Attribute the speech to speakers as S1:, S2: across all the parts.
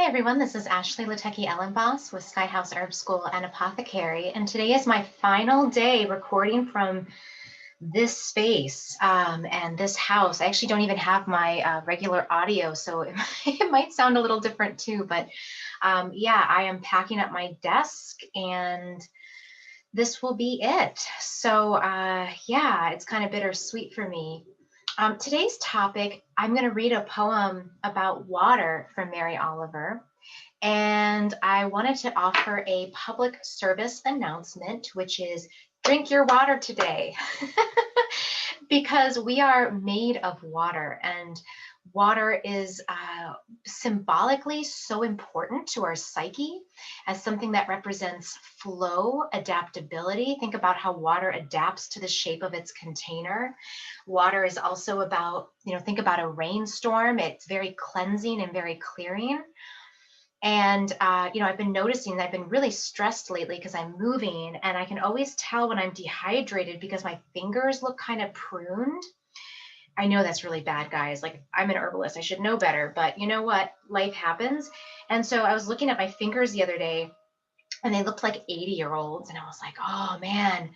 S1: Hi everyone, this is Ashley Lateki Ellenboss with Skyhouse Herb School and Apothecary, and today is my final day recording from this space and this house. I actually don't even have my regular audio, so it might sound a little different too, but yeah, I am packing up my desk and this will be it. So yeah, it's kind of bittersweet for me. Today's topic, I'm going to read a poem about water from Mary Oliver. And I wanted to offer a public service announcement, which is drink your water today. Because we are made of water, and water is symbolically so important to our psyche as something that represents flow, adaptability. Think about how water adapts to the shape of its container. Water is also about, think about a rainstorm. It's very cleansing and very clearing. And, I've been noticing that I've been really stressed lately because I'm moving, and I can always tell when I'm dehydrated because my fingers look kind of pruned. I know that's really bad, guys. Like, I'm an herbalist. I should know better, but you know what? Life happens. And so I was looking at my fingers the other day and they looked like 80-year-olds. And I was like, oh man,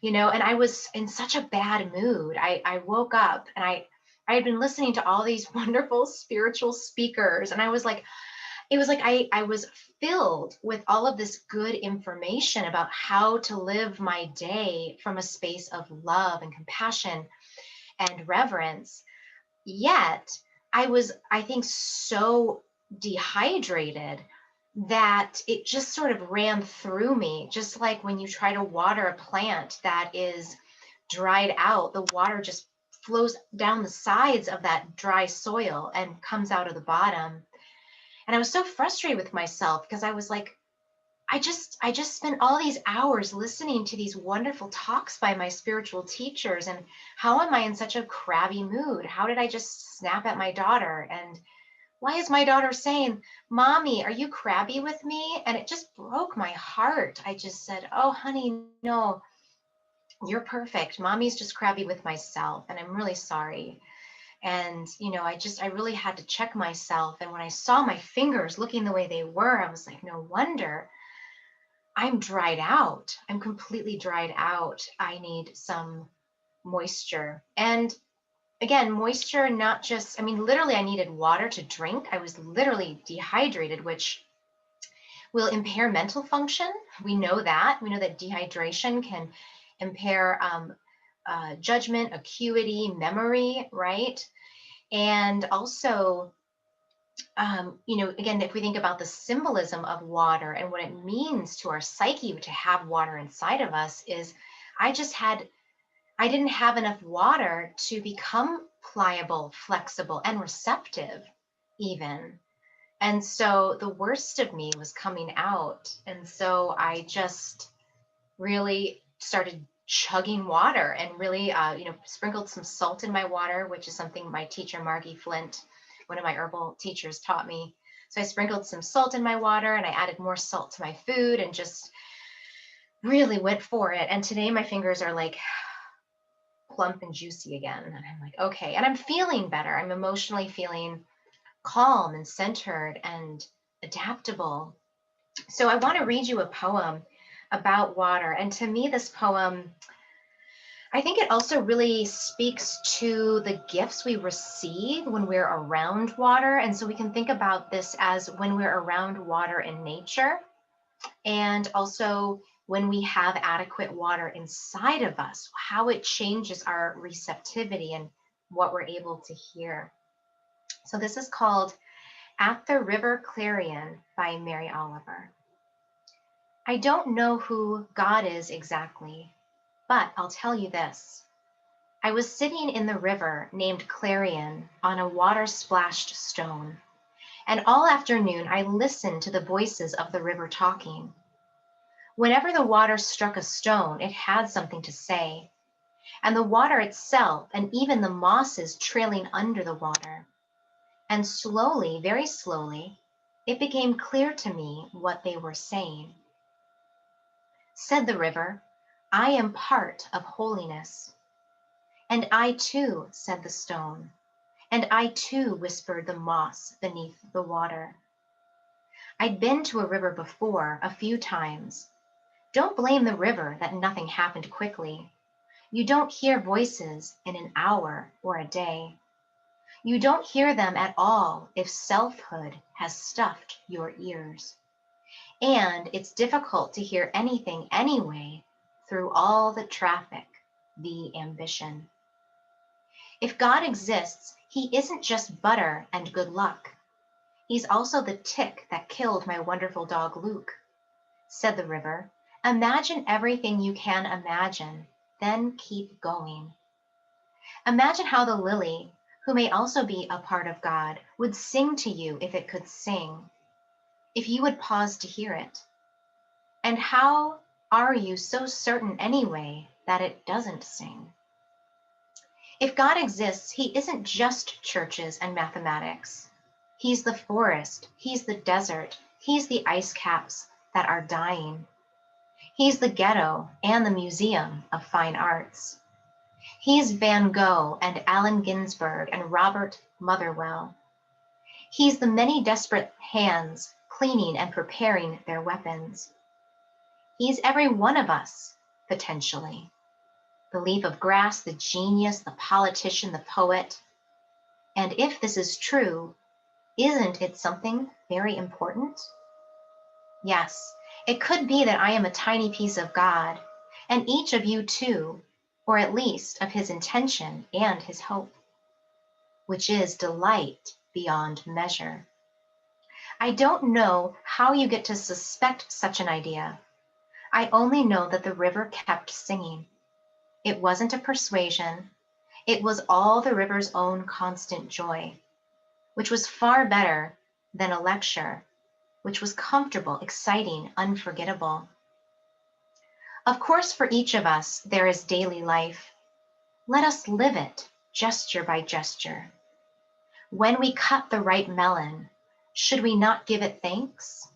S1: and I was in such a bad mood. I woke up and I had been listening to all these wonderful spiritual speakers. And I was like, it was like I was filled with all of this good information about how to live my day from a space of love and compassion and reverence. Yet I was, I think, so dehydrated that it just sort of ran through me, just like when you try to water a plant that is dried out, the water just flows down the sides of that dry soil and comes out of the bottom. And I was so frustrated with myself because I was like, I just spent all these hours listening to these wonderful talks by my spiritual teachers. And how am I in such a crabby mood? How did I just snap at my daughter? And why is my daughter saying, Mommy, are you crabby with me? And it just broke my heart. I just said, oh, honey, no, you're perfect. Mommy's just crabby with myself. And I'm really sorry. And, I really had to check myself. And when I saw my fingers looking the way they were, I was like, no wonder I'm dried out. I'm completely dried out. I need some moisture. And again, moisture, not just, I mean, literally, I needed water to drink. I was literally dehydrated, which will impair mental function. We know that. We know that dehydration can impair judgment, acuity, memory, right? And also, again, if we think about the symbolism of water and what it means to our psyche to have water inside of us, is I just had, I didn't have enough water to become pliable, flexible, and receptive, even. And so the worst of me was coming out. And so I just really started chugging water and really, sprinkled some salt in my water, which is something my teacher, Margie Flint, one of my herbal teachers, taught me. So I sprinkled some salt in my water and I added more salt to my food and just really went for it. And today my fingers are like plump and juicy again. And I'm like, okay. And I'm feeling better. I'm emotionally feeling calm and centered and adaptable. So I want to read you a poem about water. And to me, this poem, I think it also really speaks to the gifts we receive when we're around water. And so we can think about this as when we're around water in nature, and also when we have adequate water inside of us, how it changes our receptivity and what we're able to hear. So this is called At the River Clarion by Mary Oliver. I don't know who God is exactly, but I'll tell you this. I was sitting in the river named Clarion on a water-splashed stone, and all afternoon I listened to the voices of the river talking. Whenever the water struck a stone, it had something to say, and the water itself and even the mosses trailing under the water. And slowly, very slowly, it became clear to me what they were saying. Said the river, I am part of holiness. And I too, said the stone, and I too, whispered the moss beneath the water. I'd been to a river before a few times. Don't blame the river that nothing happened quickly. You don't hear voices in an hour or a day. You don't hear them at all if selfhood has stuffed your ears. And it's difficult to hear anything anyway through all the traffic, the ambition. If God exists, he isn't just butter and good luck. He's also the tick that killed my wonderful dog Luke. Said the river, imagine everything you can imagine, then keep going. Imagine how the lily, who may also be a part of God, would sing to you if it could sing, if you would pause to hear it. And how are you so certain anyway that it doesn't sing? If God exists, he isn't just churches and mathematics. He's the forest, he's the desert, he's the ice caps that are dying. He's the ghetto and the museum of fine arts. He's Van Gogh and Allen Ginsberg and Robert Motherwell. He's the many desperate hands cleaning and preparing their weapons. He's every one of us, potentially. The leaf of grass, the genius, the politician, the poet. And if this is true, isn't it something very important? Yes, it could be that I am a tiny piece of God, and each of you too, or at least of his intention and his hope, which is delight beyond measure. I don't know how you get to suspect such an idea. I only know that the river kept singing. It wasn't a persuasion. It was all the river's own constant joy, which was far better than a lecture, which was comfortable, exciting, unforgettable. Of course, for each of us, there is daily life. Let us live it, gesture by gesture. When we cut the right melon, should we not give it thanks?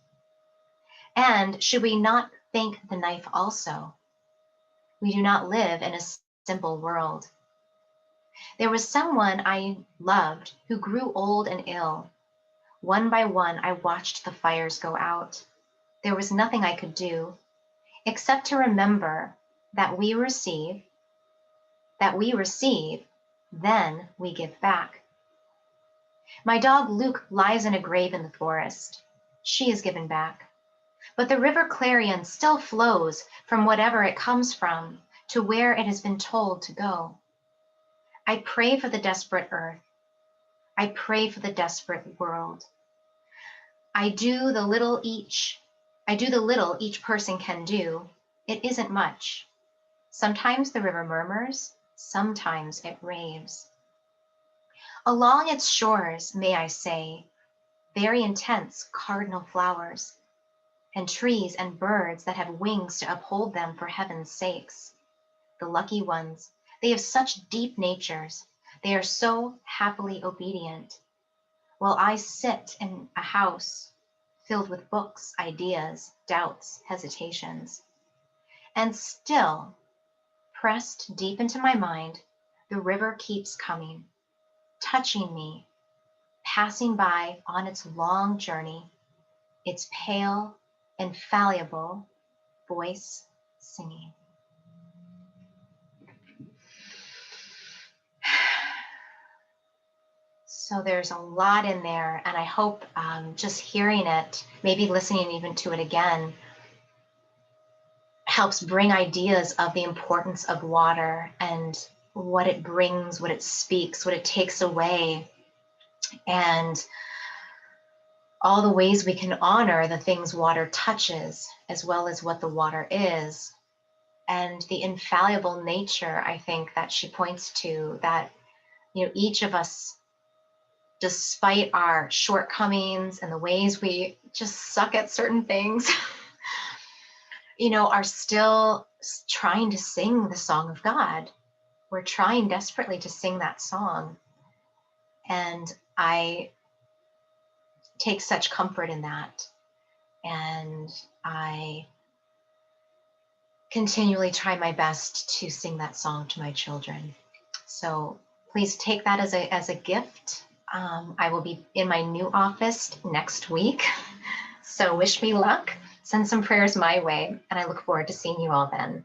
S1: And should we not thank the knife also? We do not live in a simple world. There was someone I loved who grew old and ill. One by one, I watched the fires go out. There was nothing I could do except to remember that we receive, then we give back. My dog Luke lies in a grave in the forest. She is given back. But the river Clarion still flows from whatever it comes from to where it has been told to go. I pray for the desperate earth. I pray for the desperate world. I do the little each person can do. It isn't much. Sometimes the river murmurs, sometimes it raves. Along its shores, may I say, very intense cardinal flowers, and trees and birds that have wings to uphold them for heaven's sakes. The lucky ones, they have such deep natures. They are so happily obedient. While I sit in a house filled with books, ideas, doubts, hesitations. And still, pressed deep into my mind, the river keeps coming, touching me, passing by on its long journey, its pale, infallible voice singing. So there's a lot in there, and I hope just hearing it, maybe listening even to it again, helps bring ideas of the importance of water and what it brings, what it speaks, what it takes away, and all the ways we can honor the things water touches, as well as what the water is, and the infallible nature, I think, that she points to, that each of us, despite our shortcomings and the ways we just suck at certain things, are still trying to sing the song of God. We're trying desperately to sing that song. And I take such comfort in that. And I continually try my best to sing that song to my children. So please take that as a gift. I will be in my new office next week. So wish me luck, send some prayers my way, and I look forward to seeing you all then.